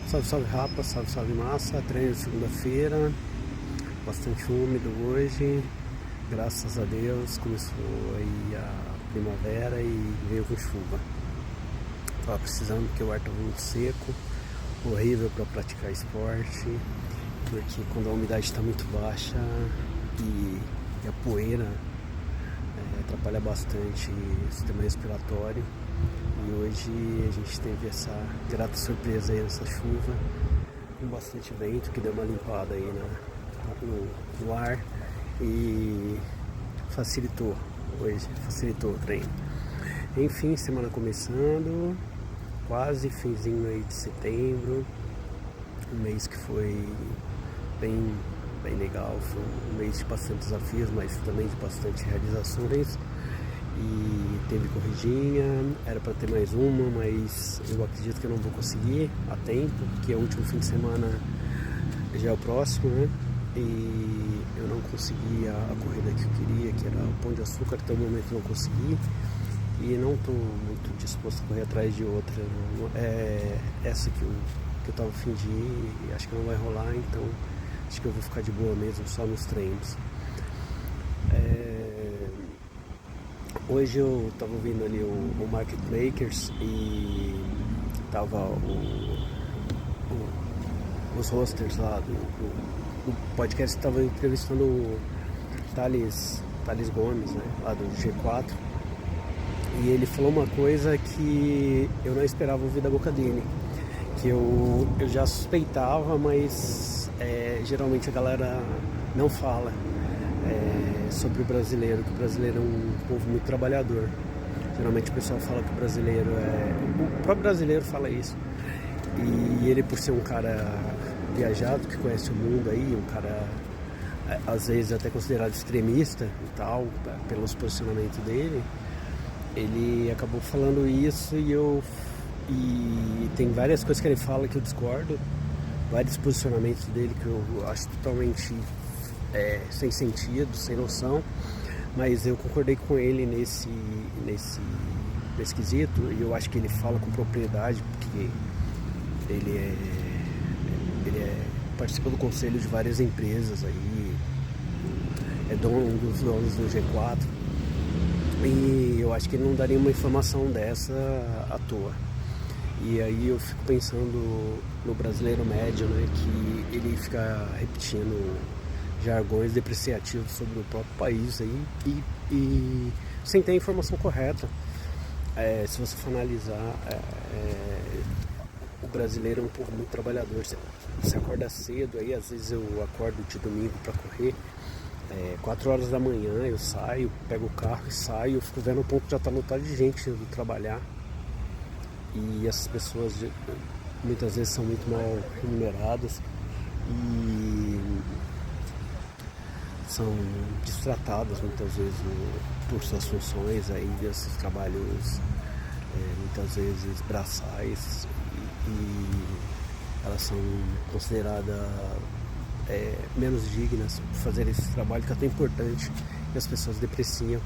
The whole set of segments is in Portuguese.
Salve, salve rapa, salve, salve massa. Treino de segunda-feira, bastante úmido hoje. Graças a Deus começou aí a primavera e veio com chuva. Tava precisando porque o ar tava muito seco, horrível para praticar esporte, porque quando a umidade está muito baixa e a poeira atrapalha bastante o sistema respiratório. E hoje a gente teve essa grata surpresa aí nessa chuva, com bastante vento, que deu uma limpada aí no ar e facilitou o treino. Enfim, semana começando, quase finzinho aí de setembro, um mês que foi bem legal, foi um mês de bastante desafios, mas também de bastante realizações. E teve corridinha, era para ter mais uma, mas eu acredito que eu não vou conseguir a tempo, porque o último fim de semana já é o próximo, né? E eu não consegui a corrida que eu queria, que era o Pão de Açúcar, até o momento eu não consegui. E não estou muito disposto a correr atrás de outra. É essa que eu estava a fim de ir, e acho que não vai rolar, então acho que eu vou ficar de boa mesmo, só nos treinos. Hoje eu estava ouvindo ali o Market Makers e tava os hosters lá do podcast estavam entrevistando o Thales Gomes, né, lá do G4, e ele falou uma coisa que eu não esperava ouvir da boca dele, que eu já suspeitava, mas geralmente a galera não fala sobre o brasileiro, que o brasileiro é um povo muito trabalhador. Geralmente o pessoal fala que o brasileiro o próprio brasileiro fala isso. E ele, por ser um cara viajado, que conhece o mundo aí, um cara às vezes até considerado extremista e tal, pelos posicionamentos dele, ele acabou falando isso e tem várias coisas que ele fala que eu discordo, vários posicionamentos dele que eu acho totalmente sem sentido, sem noção, mas eu concordei com ele nesse quesito, e eu acho que ele fala com propriedade, porque ele participa do conselho de várias empresas aí, é um dos donos do G4, e eu acho que ele não daria uma informação dessa à toa. E aí eu fico pensando no brasileiro médio, né, que ele fica repetindo jargões depreciativos sobre o próprio país aí, e sem ter a informação correta. Se você for analisar, o brasileiro é um povo muito trabalhador. Você acorda cedo, aí às vezes eu acordo de domingo para correr, 4 horas da manhã eu saio, pego o carro e saio, eu fico vendo o ponto que já está lotado de gente indo trabalhar, e essas pessoas muitas vezes são muito mal remuneradas e são destratadas muitas vezes por suas funções aí, desses trabalhos muitas vezes braçais, e elas são consideradas menos dignas por fazer esse trabalho que é tão importante, e as pessoas depreciam,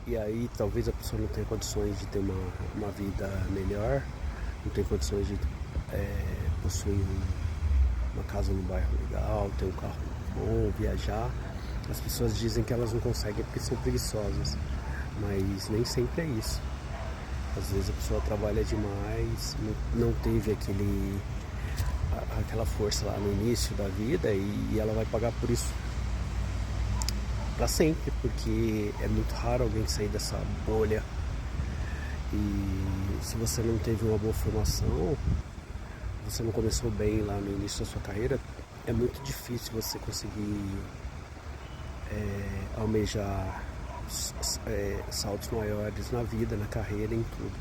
e aí talvez a pessoa não tenha condições de ter uma vida melhor, não tem condições de possuir uma casa no bairro legal, ter um carro bom, viajar. As pessoas dizem que elas não conseguem porque são preguiçosas, mas nem sempre é isso. Às vezes a pessoa trabalha demais, não teve aquela força lá no início da vida, e ela vai pagar por isso para sempre, porque é muito raro alguém sair dessa bolha. E se você não teve uma boa formação, você não começou bem lá no início da sua carreira, é muito difícil você conseguir almejar saltos maiores na vida, na carreira, em tudo.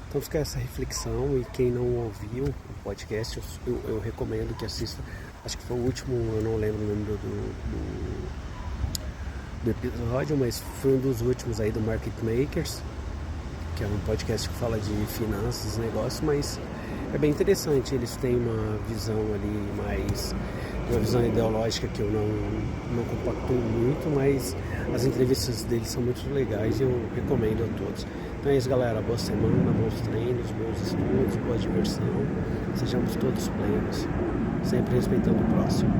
Então fica essa reflexão, e quem não ouviu o podcast, eu recomendo que assista. Acho que foi o último, eu não lembro o nome do episódio, mas foi um dos últimos aí do Market Makers, que é um podcast que fala de finanças, negócios, mas É bem interessante, eles têm uma visão ali mais, uma visão ideológica que eu não compactuo muito, mas as entrevistas deles são muito legais e eu recomendo a todos. Então é isso, galera, boa semana, bons treinos, bons estudos, boa diversão, sejamos todos plenos, sempre respeitando o próximo.